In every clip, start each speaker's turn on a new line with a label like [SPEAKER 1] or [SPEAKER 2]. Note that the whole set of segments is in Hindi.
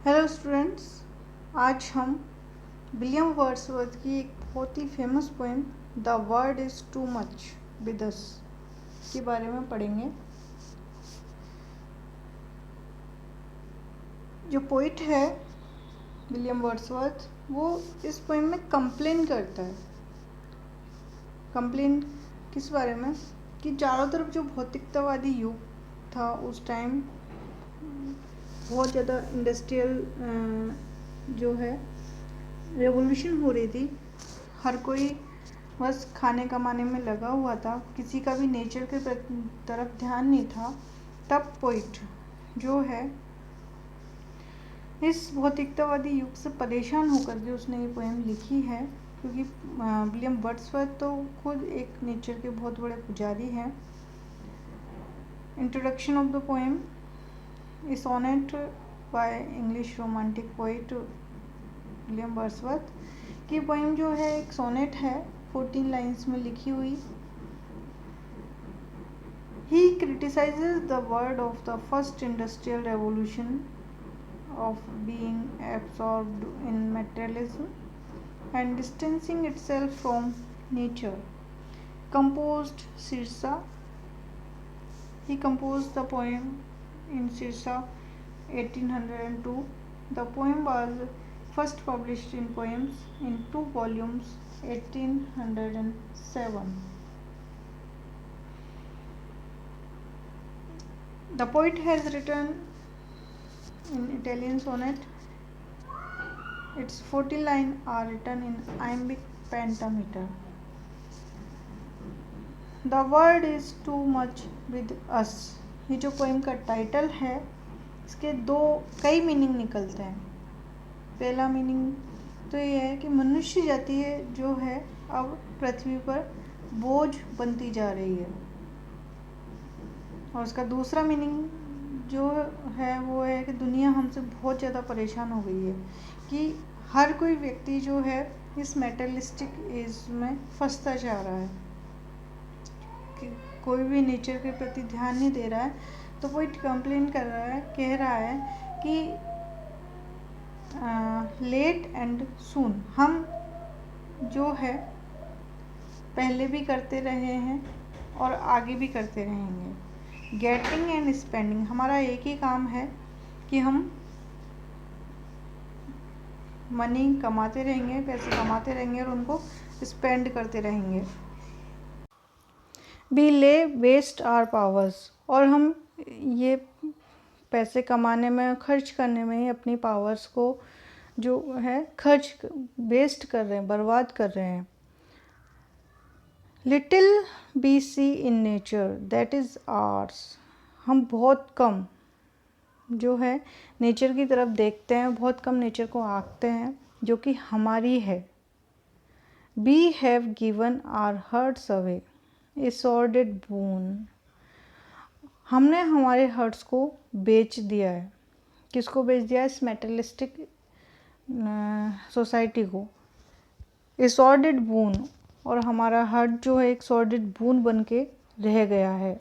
[SPEAKER 1] हेलो स्टूडेंट्स, आज हम विलियम वर्ड्सवर्थ की एक बहुत ही famous poem the world is too much with us के बारे में पढ़ेंगे। जो पोइट है विलियम वर्ड्सवर्थ, वो इस पोएम में कंप्लेन करता है। कंप्लेन किस बारे में कि चारों तरफ जो भौतिकतावादी युग था उस टाइम बहुत ज़्यादा इंडस्ट्रियल जो है रेवोल्यूशन हो रही थी। हर कोई बस खाने कमाने में लगा हुआ था, किसी का भी नेचर के तरफ ध्यान नहीं था। तब पोइट जो है इस भौतिकतावादी युग से परेशान होकर के उसने ये पोएम लिखी है, क्योंकि विलियम वर्ड्सवर्थ तो खुद एक नेचर के बहुत बड़े पुजारी हैं। Introduction of the poem a sonnet by English romantic poet William Wordsworth की पोएम जो है एक सोनेट है, 14 लाइन्स में लिखी हुई। He criticizes the word of the first industrial revolution of being absorbed in materialism and distancing itself from nature. Composed Sirsa. He composed the poem in Sirsa 1802. The poem was first published in Poems in 2 volumes 1807. The poet has written in Italian sonnet. Its 40 lines are written in iambic pentameter. The word is too much with us. ये जो पोएम का टाइटल है, इसके कई मीनिंग निकलते हैं। पहला मीनिंग तो ये है कि मनुष्य जाति जो है अब पृथ्वी पर बोझ बनती जा रही है, और उसका दूसरा मीनिंग जो है वो है कि दुनिया हमसे बहुत ज़्यादा परेशान हो गई है, कि हर कोई व्यक्ति जो है इस मेटलिस्टिक एज में फंसता जा रहा है, कि कोई भी नेचर के प्रति ध्यान नहीं दे रहा है। तो वो कंप्लेन कर रहा है, कह रहा है कि लेट एंड सून, हम जो है पहले भी करते रहे हैं और आगे भी करते रहेंगे। गेटिंग एंड स्पेंडिंग, हमारा एक ही काम है कि हम मनी कमाते रहेंगे, पैसे कमाते रहेंगे और उनको स्पेंड करते रहेंगे। वी ले वेस्ट आवर पावर्स, और हम ये पैसे कमाने में, खर्च करने में ही अपनी पावर्स को जो है वेस्ट कर रहे हैं, बर्बाद कर रहे हैं। Little we see in nature that is ours, हम बहुत कम जो है नेचर की तरफ देखते हैं, बहुत कम नेचर को आंकते हैं जो कि हमारी है। We have given our hearts away a sordid boon, हमने हमारे हर्ट्स को बेच दिया है। किसको बेच दिया है? इस मेटलिस्टिक सोसाइटी को। ए सॉर्डेड बून, और हमारा हर्ट जो है एक सॉर्डेड बून बन के रह गया है।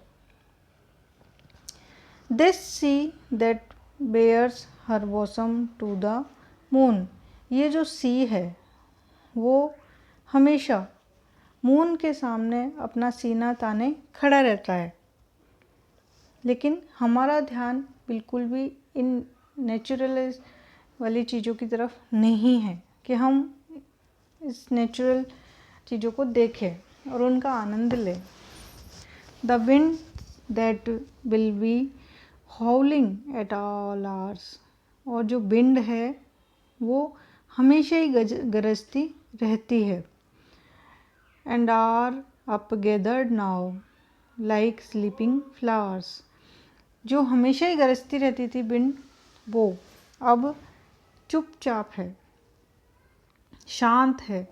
[SPEAKER 1] This sea that bares her bosom to the moon, ये जो सी है वो हमेशा मून के सामने अपना सीना ताने खड़ा रहता है, लेकिन हमारा ध्यान बिल्कुल भी इन नेचुरल वाली चीज़ों की तरफ नहीं है कि हम इस नेचुरल चीज़ों को देखें और उनका आनंद लें। The wind that will be हाउलिंग at all hours, और जो विंड है वो हमेशा ही गरजती रहती है। And are up gathered now like sleeping flowers, जो हमेशा ही गरजती रहती थी विंड, वो अब चुपचाप है, शांत है।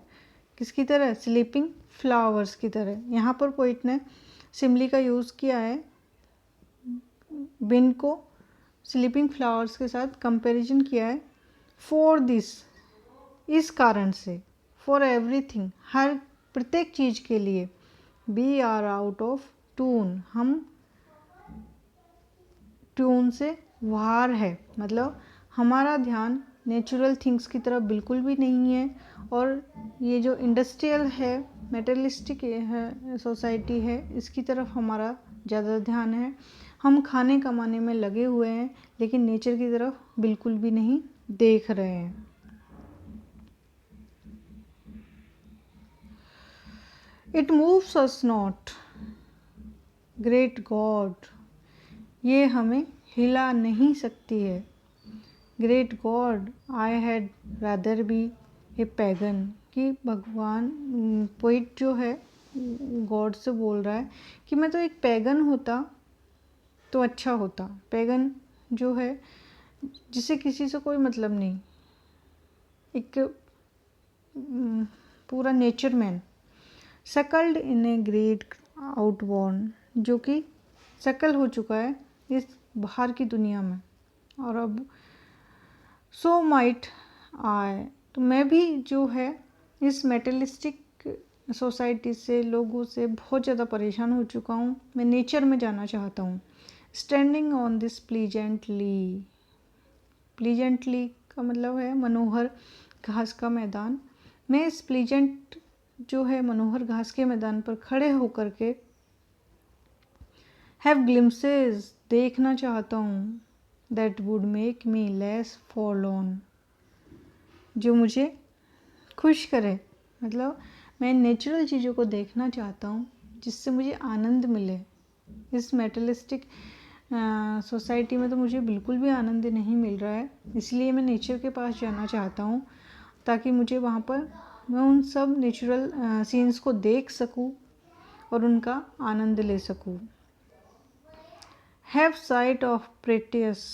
[SPEAKER 1] किसकी तरह? स्लीपिंग फ्लावर्स की तरह। यहाँ पर पोइट ने सिमली का यूज़ किया है, विंड को स्लीपिंग फ्लावर्स के साथ कंपैरिजन किया है। फॉर दिस, इस कारण से, फॉर एवरीथिंग, हर प्रत्येक चीज़ के लिए। We are out of tune, हम ट्यून से बाहर है, मतलब हमारा ध्यान नेचुरल थिंग्स की तरफ बिल्कुल भी नहीं है, और ये जो इंडस्ट्रियल है, मेटलिस्टिक है सोसाइटी है, इसकी तरफ हमारा ज़्यादा ध्यान है। हम खाने कमाने में लगे हुए हैं, लेकिन नेचर की तरफ बिल्कुल भी नहीं देख रहे हैं। It moves us not, great God, ये हमें हिला नहीं सकती है। Great God, I had rather be A pagan, कि भगवान, पोइट जो है गॉड से बोल रहा है कि मैं तो एक पैगन होता तो अच्छा होता। पैगन जो है जिसे किसी से कोई मतलब नहीं, एक पूरा nature man. Suckled in a great outworn, जो कि सकल हो चुका है इस बाहर की दुनिया में, और अब सो माइट आई, तो मैं भी जो है इस मेटलिस्टिक सोसाइटी से, लोगों से बहुत ज़्यादा परेशान हो चुका हूँ। मैं नेचर में जाना चाहता हूँ। Standing on this pleasantly, pleasantly का मतलब है मनोहर घास का मैदान। मैं इस प्लीजेंट जो है मनोहर घास के मैदान पर खड़े होकर के हैव ग्लिम्सेस, देखना चाहता हूँ, that would make me less forlorn, जो मुझे खुश करे। मतलब मैं नेचुरल चीज़ों को देखना चाहता हूँ जिससे मुझे आनंद मिले। इस मेटलिस्टिक सोसाइटी में तो मुझे बिल्कुल भी आनंद नहीं मिल रहा है, इसलिए मैं नेचर के पास जाना चाहता हूँ, ताकि मुझे वहाँ पर मैं उन सब नेचुरल सीन्स को देख सकूँ और उनका आनंद ले सकूँ। Have sight of Proteus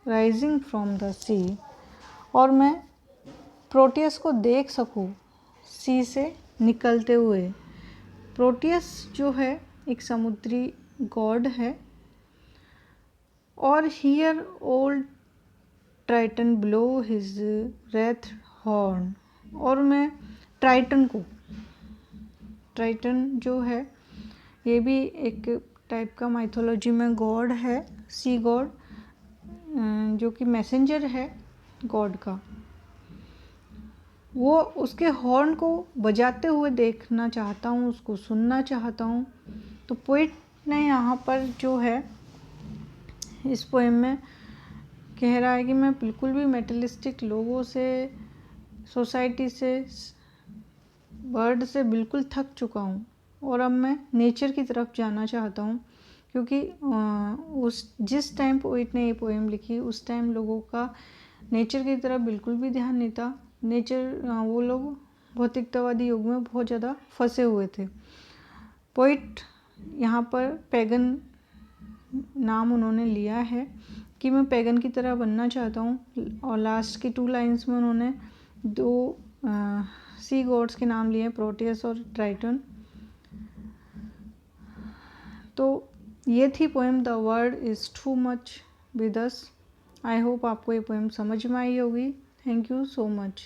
[SPEAKER 1] rising from the sea, और मैं प्रोटियस को देख सकूँ सी से निकलते हुए। प्रोटियस जो है एक समुद्री गॉड है, और here old Triton blow his Wraith horn, और मैं ट्राइटन को, ट्राइटन जो है ये भी एक टाइप का माइथोलॉजी में गॉड है, सी गॉड, जो कि मैसेंजर है गॉड का, वो उसके हॉर्न को बजाते हुए देखना चाहता हूँ, उसको सुनना चाहता हूँ। तो पोइट ने यहाँ पर जो है इस पोएम में कह रहा है कि मैं बिल्कुल भी मेटलिस्टिक लोगों से, सोसाइटी से, वर्ड से बिल्कुल थक चुका हूँ, और अब मैं नेचर की तरफ जाना चाहता हूँ। क्योंकि उस जिस टाइम पोइट ने ये पोएम लिखी, उस टाइम लोगों का नेचर की तरफ बिल्कुल भी ध्यान नहीं था। नेचर, वो लोग भौतिकतावादी युग में बहुत ज़्यादा फंसे हुए थे। पोइट यहाँ पर पैगन नाम उन्होंने लिया है कि मैं पैगन की तरह बनना चाहता हूँ, और लास्ट की 2 लाइन्स में उन्होंने 2 सी गॉड्स के नाम लिए, प्रोटियस और ट्राइटन। तो ये थी poem the word is too much with us. I hope आपको ये पोएम समझ में आई होगी। Thank you so much.